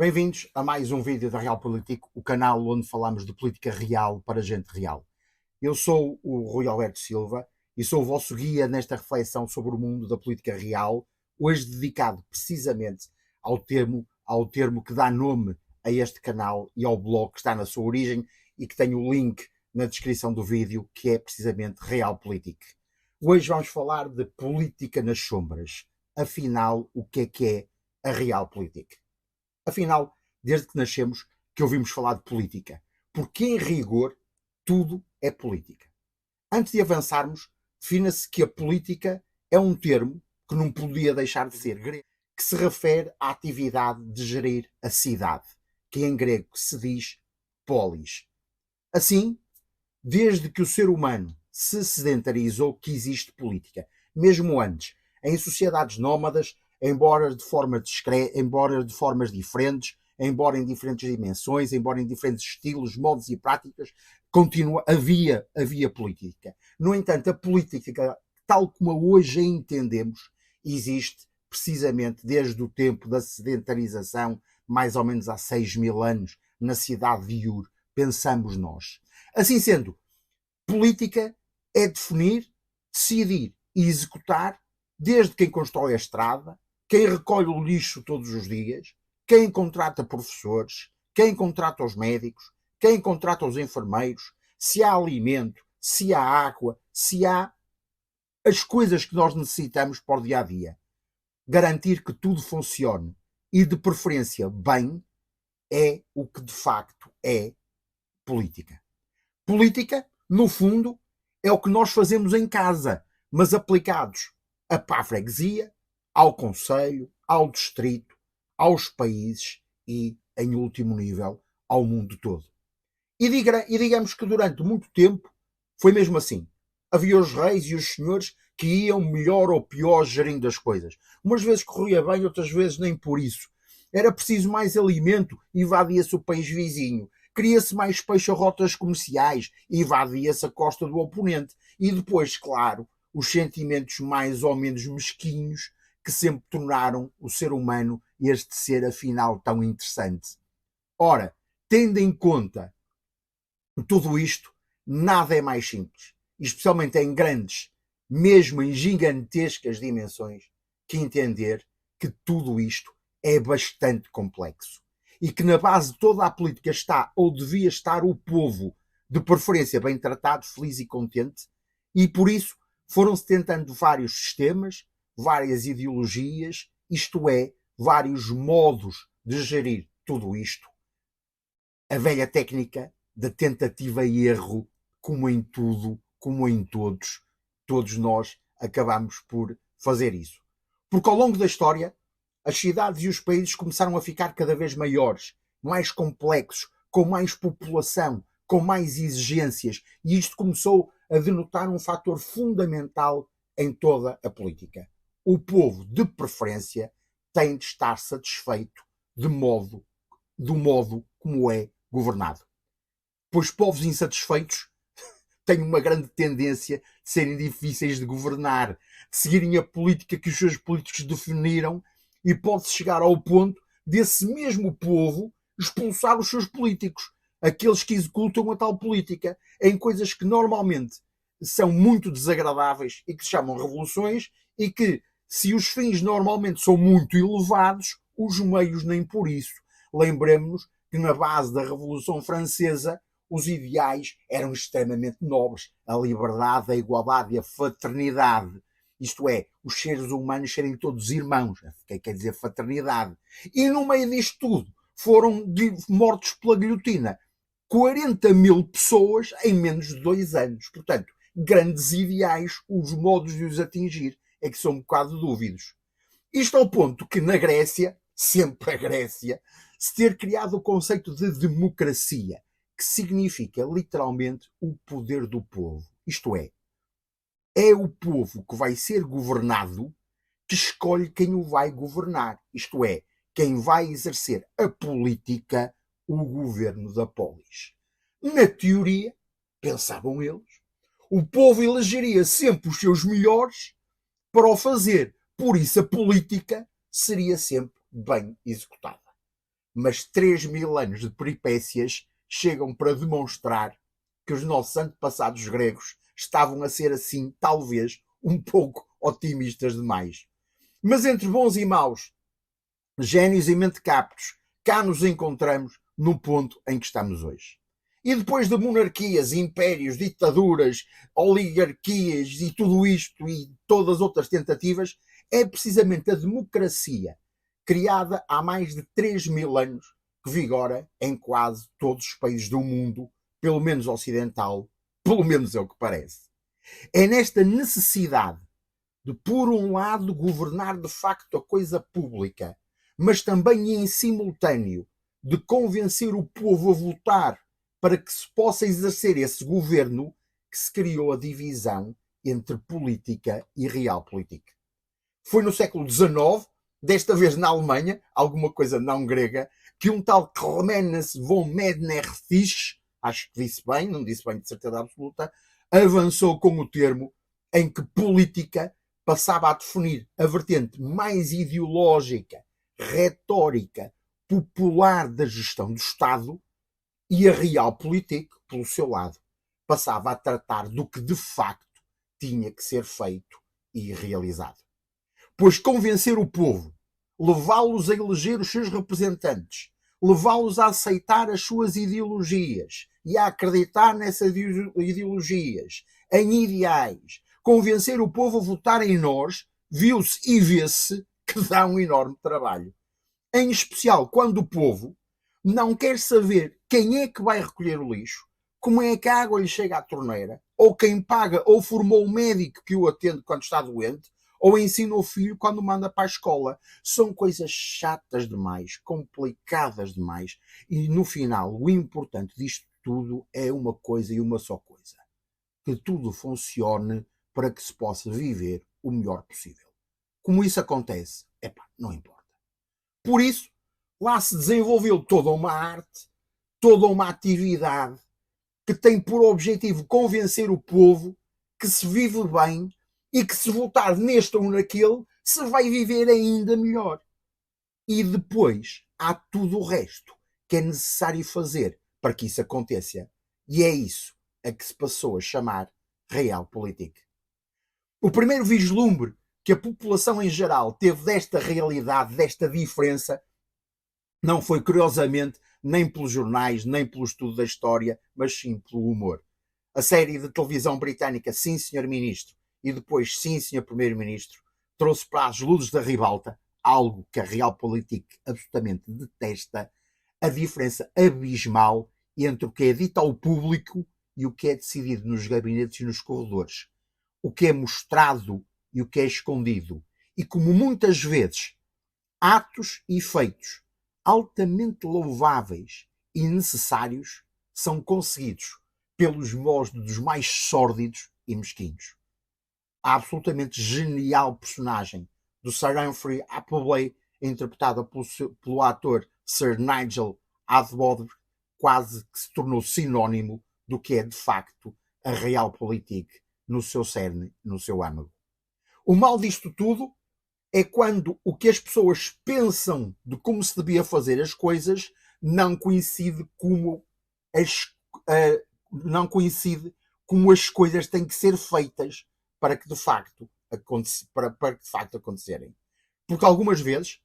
Bem-vindos a mais um vídeo da Real Político, o canal onde falamos de política real para gente real. Eu sou o Rui Alberto Silva e sou o vosso guia nesta reflexão sobre o mundo da política real, hoje dedicado precisamente ao termo que dá nome a este canal e ao blog que está na sua origem e que tem o link na descrição do vídeo, que é precisamente Real Político. Hoje vamos falar de política nas sombras. Afinal, o que é a Real Política? Afinal, desde que nascemos, que ouvimos falar de política. Porque, em rigor, tudo é política. Antes de avançarmos, defina-se que a política é um termo que não podia deixar de ser grego, que se refere à atividade de gerir a cidade, que em grego se diz polis. Assim, desde que o ser humano se sedentarizou, que existe política. Mesmo antes, em sociedades nómadas, embora de formas diferentes, embora em diferentes dimensões, embora em diferentes estilos, modos e práticas, havia política. No entanto, a política, tal como a hoje a entendemos, existe precisamente desde o tempo da sedentarização, mais ou menos há 6.000 anos, na cidade de Ur, pensamos nós. Assim sendo, política é definir, decidir e executar desde quem constrói a estrada, quem recolhe o lixo todos os dias, quem contrata professores, quem contrata os médicos, quem contrata os enfermeiros, se há alimento, se há água, se há as coisas que nós necessitamos para o dia a dia. Garantir que tudo funcione e, de preferência, bem, é o que de facto é política. Política, no fundo, é o que nós fazemos em casa, mas aplicados para a freguesia, ao concelho, ao distrito, aos países e, em último nível, ao mundo todo. E digamos que durante muito tempo foi mesmo assim. Havia os reis e os senhores que iam melhor ou pior gerindo as coisas. Umas vezes corria bem, outras vezes nem por isso. Era preciso mais alimento, invadia-se o país vizinho. Queria-se mais peixe a rotas comerciais, invadia-se a costa do oponente. E depois, claro, os sentimentos mais ou menos mesquinhos que sempre tornaram o ser humano este ser, afinal, tão interessante. Ora, tendo em conta tudo isto, nada é mais simples, especialmente em grandes, mesmo em gigantescas dimensões, que entender que tudo isto é bastante complexo e que na base de toda a política está, ou devia estar, o povo, de preferência bem tratado, feliz e contente, e por isso foram-se tentando vários sistemas, várias ideologias, isto é, vários modos de gerir tudo isto. A velha técnica da tentativa e erro, como em tudo, como em todos nós acabamos por fazer isso. Porque ao longo da história, as cidades e os países começaram a ficar cada vez maiores, mais complexos, com mais população, com mais exigências, e isto começou a denotar um fator fundamental em toda a política. O povo, de preferência, tem de estar satisfeito do modo como é governado. Pois povos insatisfeitos têm uma grande tendência de serem difíceis de governar, de seguirem a política que os seus políticos definiram, e pode-se chegar ao ponto desse mesmo povo expulsar os seus políticos, aqueles que executam a tal política, em coisas que normalmente são muito desagradáveis e que se chamam revoluções, e que, se os fins normalmente são muito elevados, os meios nem por isso. Lembremos-nos que na base da Revolução Francesa os ideais eram extremamente nobres, a liberdade, a igualdade e a fraternidade. Isto é, os seres humanos serem todos irmãos, que quer dizer fraternidade. E no meio disto tudo foram mortos pela guilhotina 40.000 pessoas em menos de 2 anos. Portanto, grandes ideais, os modos de os atingir é que são um bocado dúvidos. Isto ao ponto que na Grécia, sempre a Grécia, se ter criado o conceito de democracia, que significa literalmente o poder do povo. Isto é o povo que vai ser governado que escolhe quem o vai governar. Isto é, quem vai exercer a política, o governo da polis. Na teoria, pensavam eles, o povo elegeria sempre os seus melhores para o fazer. Por isso a política seria sempre bem executada. mas 3.000 anos de peripécias chegam para demonstrar que os nossos antepassados gregos estavam a ser assim, talvez, um pouco otimistas demais. Mas entre bons e maus, génios e mentecaptos, cá nos encontramos no ponto em que estamos hoje. E depois de monarquias, impérios, ditaduras, oligarquias e tudo isto e todas as outras tentativas, é precisamente a democracia, criada há mais de 3.000 anos, que vigora em quase todos os países do mundo, pelo menos ocidental, pelo menos é o que parece. É nesta necessidade de, por um lado, governar de facto a coisa pública, mas também em simultâneo de convencer o povo a votar para que se possa exercer esse governo, que se criou a divisão entre política e realpolitik. Foi no século XIX, desta vez na Alemanha, alguma coisa não grega, que um tal Clemens von Metternich, acho que disse bem, não disse bem de certeza absoluta, avançou com o termo em que política passava a definir a vertente mais ideológica, retórica, popular da gestão do Estado, e a realpolitik, pelo seu lado, passava a tratar do que de facto tinha que ser feito e realizado. Pois convencer o povo, levá-los a eleger os seus representantes, levá-los a aceitar as suas ideologias e a acreditar nessas ideologias, em ideais, convencer o povo a votar em nós, viu-se e vê-se que dá um enorme trabalho. Em especial quando o povo não quer saber quem é que vai recolher o lixo, como é que a água lhe chega à torneira, ou quem paga ou formou o médico que o atende quando está doente, ou ensina o filho quando manda para a escola. São coisas chatas demais, complicadas demais, e no final o importante disto tudo é uma coisa e uma só coisa: que tudo funcione para que se possa viver o melhor possível. Como isso acontece, não importa. Por isso, lá se desenvolveu toda uma arte, toda uma atividade que tem por objetivo convencer o povo que se vive bem e que se votar neste ou naquele se vai viver ainda melhor. E depois há tudo o resto que é necessário fazer para que isso aconteça. E é isso a que se passou a chamar realpolitik. O primeiro vislumbre que a população em geral teve desta realidade, desta diferença, não foi, curiosamente, nem pelos jornais, nem pelo estudo da história, mas sim pelo humor. A série de televisão britânica Sim, Senhor Ministro e depois Sim, Senhor Primeiro-Ministro trouxe para as luzes da ribalta algo que a realpolitik absolutamente detesta: a diferença abismal entre o que é dito ao público e o que é decidido nos gabinetes e nos corredores. O que é mostrado e o que é escondido. E como muitas vezes atos e feitos altamente louváveis e necessários são conseguidos pelos modos dos mais sórdidos e mesquinhos. A absolutamente genial personagem do Sir Humphrey Appleby, interpretada pelo ator Sir Nigel Adbodr, quase que se tornou sinónimo do que é de facto a realpolitik no seu cerne, no seu âmago. O mal disto tudo é quando o que as pessoas pensam de como se devia fazer as coisas não coincide como as coisas têm que ser feitas para que de facto acontecerem. Porque algumas vezes,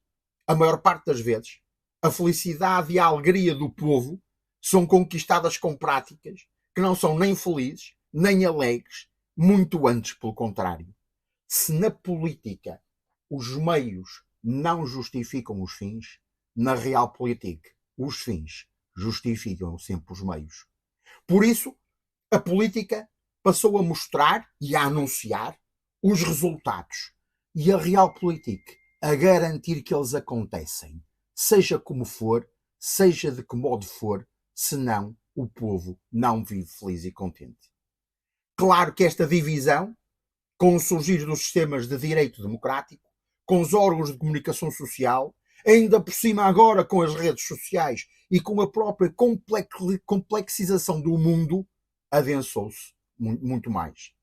a maior parte das vezes, a felicidade e a alegria do povo são conquistadas com práticas que não são nem felizes, nem alegres, muito antes pelo contrário. Se na política os meios não justificam os fins, na realpolitik os fins justificam sempre os meios. Por isso, a política passou a mostrar e a anunciar os resultados e a realpolitik a garantir que eles acontecem, seja como for, seja de que modo for, senão o povo não vive feliz e contente. Claro que esta divisão, com o surgir dos sistemas de direito democrático, com os órgãos de comunicação social, ainda por cima agora com as redes sociais e com a própria complexização do mundo, adensou-se muito mais.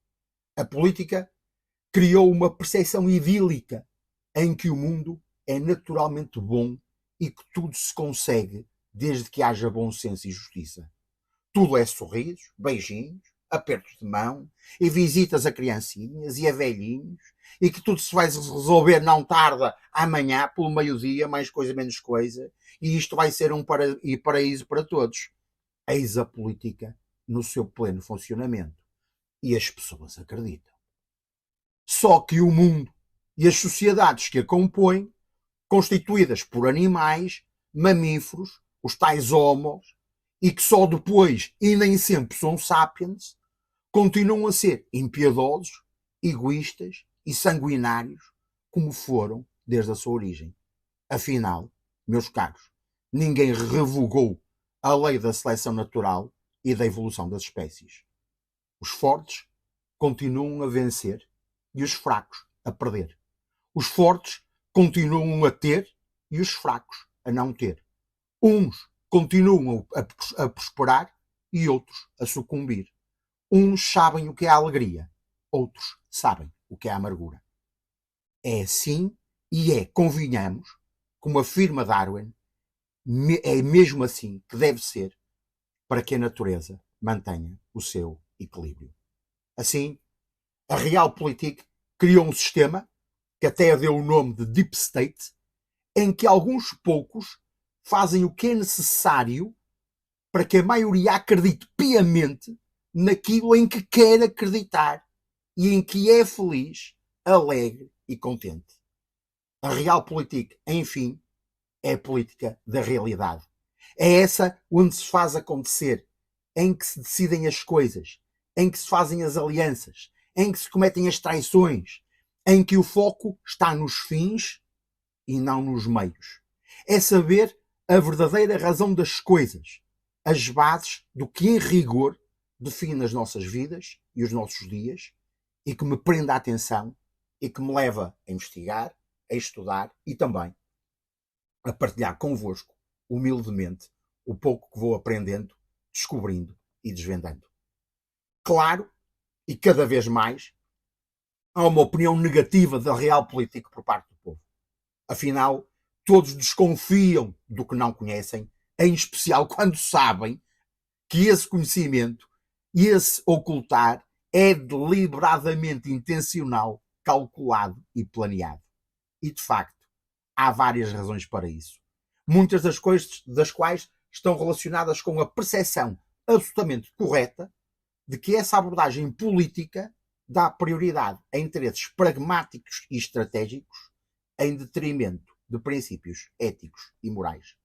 A política criou uma percepção idílica em que o mundo é naturalmente bom e que tudo se consegue desde que haja bom senso e justiça. Tudo é sorrisos, beijinhos, apertos de mão e visitas a criancinhas e a velhinhos e que tudo se vai resolver não tarda amanhã, pelo meio-dia, mais coisa, menos coisa, e isto vai ser um paraíso para todos. Eis a política no seu pleno funcionamento. E as pessoas acreditam. Só que o mundo e as sociedades que a compõem, constituídas por animais, mamíferos, os tais homos, e que só depois, e nem sempre são sapiens, continuam a ser impiedosos, egoístas e sanguinários, como foram desde a sua origem. Afinal, meus caros, ninguém revogou a lei da seleção natural e da evolução das espécies. Os fortes continuam a vencer e os fracos a perder. Os fortes continuam a ter e os fracos a não ter. Uns continuam a prosperar e outros a sucumbir. Uns sabem o que é a alegria, outros sabem o que é a amargura. É assim e é, convenhamos, como afirma Darwin, é mesmo assim que deve ser para que a natureza mantenha o seu equilíbrio. Assim, a Realpolitik criou um sistema, que até deu o nome de Deep State, em que alguns poucos fazem o que é necessário para que a maioria acredite piamente naquilo em que quer acreditar e em que é feliz, alegre e contente. A Realpolitik, enfim, é a política da realidade. É essa onde se faz acontecer, em que se decidem as coisas, em que se fazem as alianças, em que se cometem as traições, em que o foco está nos fins e não nos meios. É saber a verdadeira razão das coisas, as bases do que em rigor define as nossas vidas e os nossos dias e que me prende a atenção e que me leva a investigar, a estudar e também a partilhar convosco, humildemente, o pouco que vou aprendendo, descobrindo e desvendando. Claro, e cada vez mais, há uma opinião negativa da Realpolitik por parte do povo. Afinal, todos desconfiam do que não conhecem, em especial quando sabem que esse conhecimento e esse ocultar é deliberadamente intencional, calculado e planeado. E, de facto, há várias razões para isso. Muitas das coisas das quais estão relacionadas com a percepção absolutamente correta de que essa abordagem política dá prioridade a interesses pragmáticos e estratégicos em detrimento de princípios éticos e morais.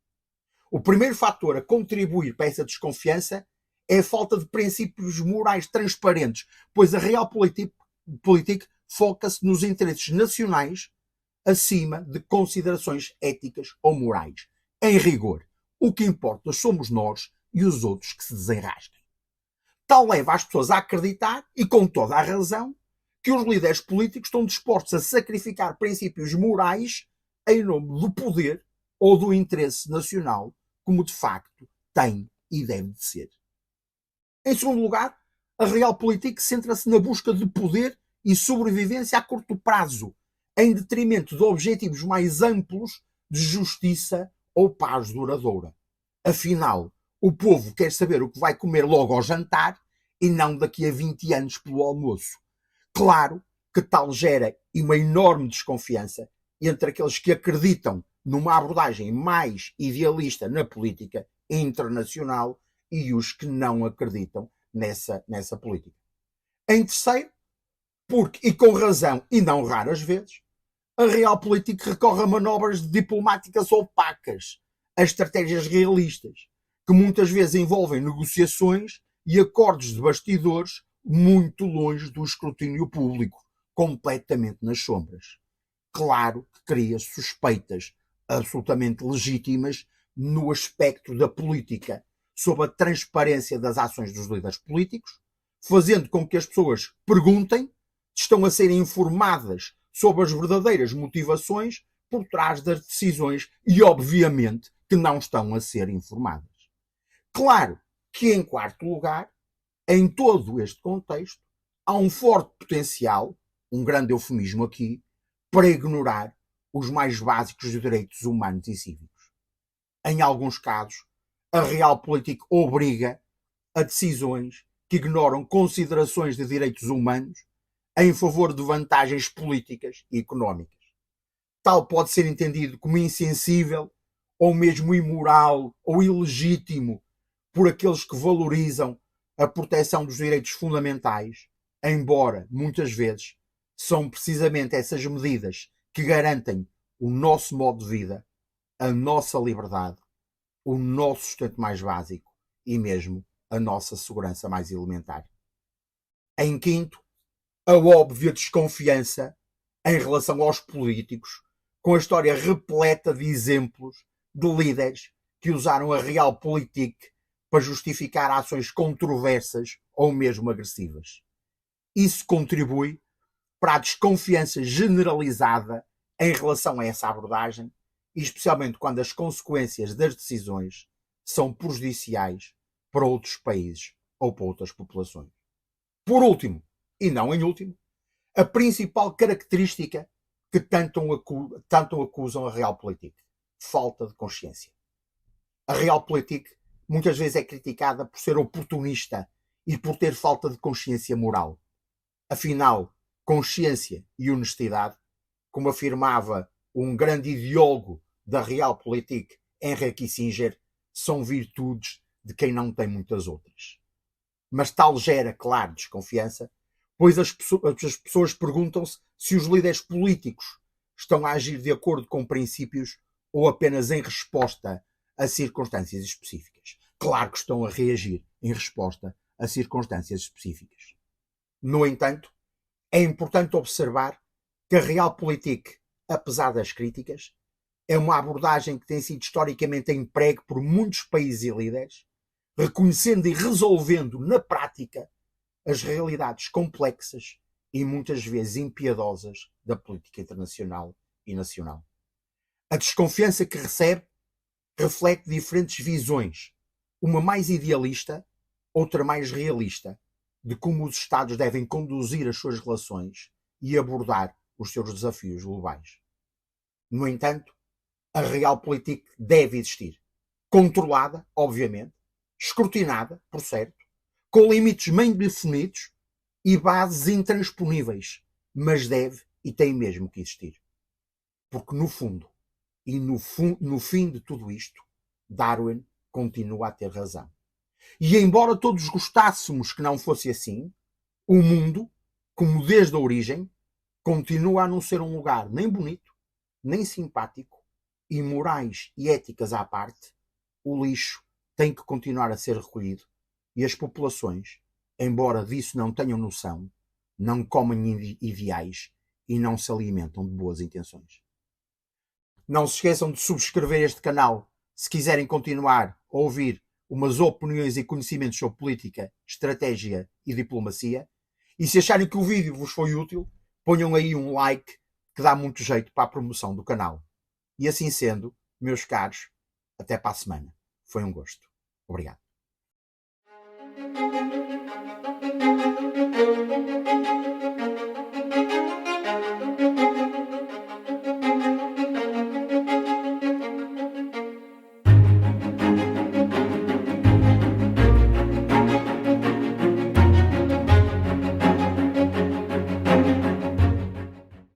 O primeiro fator a contribuir para essa desconfiança é a falta de princípios morais transparentes, pois a Realpolitik foca-se nos interesses nacionais acima de considerações éticas ou morais. Em rigor, o que importa somos nós e os outros que se desenrasquem. Tal leva as pessoas a acreditar, e com toda a razão, que os líderes políticos estão dispostos a sacrificar princípios morais em nome do poder ou do interesse nacional, como de facto tem e deve de ser. Em segundo lugar, a Realpolitik centra-se na busca de poder e sobrevivência a curto prazo, em detrimento de objetivos mais amplos de justiça ou paz duradoura. Afinal, o povo quer saber o que vai comer logo ao jantar e não daqui a 20 anos pelo almoço. Claro que tal gera uma enorme desconfiança entre aqueles que acreditam numa abordagem mais idealista na política internacional e os que não acreditam nessa política. Em terceiro, porque, e com razão e não raras vezes, a Realpolitik recorre a manobras diplomáticas opacas, a estratégias realistas, que muitas vezes envolvem negociações e acordos de bastidores muito longe do escrutínio público, completamente nas sombras. Claro que cria suspeitas absolutamente legítimas no aspecto da política, sobre a transparência das ações dos líderes políticos, fazendo com que as pessoas perguntem se estão a ser informadas sobre as verdadeiras motivações por trás das decisões e, obviamente, que não estão a ser informadas. Claro que, em quarto lugar, em todo este contexto, há um forte potencial, um grande eufemismo aqui, para ignorar os mais básicos direitos humanos e cívicos. em alguns casos, a realpolitik obriga a decisões que ignoram considerações de direitos humanos em favor de vantagens políticas e económicas. Tal pode ser entendido como insensível ou mesmo imoral ou ilegítimo por aqueles que valorizam a proteção dos direitos fundamentais, embora, muitas vezes, são precisamente essas medidas que garantem o nosso modo de vida, a nossa liberdade, o nosso sustento mais básico e mesmo a nossa segurança mais elementar. Em quinto, a óbvia desconfiança em relação aos políticos, com a história repleta de exemplos de líderes que usaram a realpolitik para justificar ações controversas ou mesmo agressivas. Isso contribui para a desconfiança generalizada em relação a essa abordagem, e especialmente quando as consequências das decisões são prejudiciais para outros países ou para outras populações. Por último, e não em último, a principal característica que tanto acusam a realpolitik: falta de consciência. A realpolitik muitas vezes é criticada por ser oportunista e por ter falta de consciência moral. Afinal, consciência e honestidade, como afirmava um grande ideólogo da realpolitik, Henry Kissinger, são virtudes de quem não tem muitas outras. Mas tal gera, claro, desconfiança, pois as pessoas perguntam-se se os líderes políticos estão a agir de acordo com princípios ou apenas em resposta a circunstâncias específicas. Claro que estão a reagir em resposta a circunstâncias específicas. No entanto, é importante observar que a realpolitik, apesar das críticas, é uma abordagem que tem sido historicamente empregue por muitos países e líderes, reconhecendo e resolvendo na prática as realidades complexas e muitas vezes impiedosas da política internacional e nacional. A desconfiança que recebe reflete diferentes visões, uma mais idealista, outra mais realista, de como os Estados devem conduzir as suas relações e abordar os seus desafios globais. No entanto, a realpolitik deve existir, controlada, obviamente, escrutinada, por certo, com limites bem definidos e bases intransponíveis, mas deve e tem mesmo que existir. Porque no fundo, e no fim de tudo isto, Darwin continua a ter razão. E embora todos gostássemos que não fosse assim, o mundo, como desde a origem, continua a não ser um lugar nem bonito, nem simpático, e morais e éticas à parte, o lixo tem que continuar a ser recolhido e as populações, embora disso não tenham noção, não comem ideais e não se alimentam de boas intenções. Não se esqueçam de subscrever este canal se quiserem continuar a ouvir umas opiniões e conhecimentos sobre política, estratégia e diplomacia. E se acharem que o vídeo vos foi útil, ponham aí um like que dá muito jeito para a promoção do canal. E assim sendo, meus caros, até para a semana. Foi um gosto. Obrigado.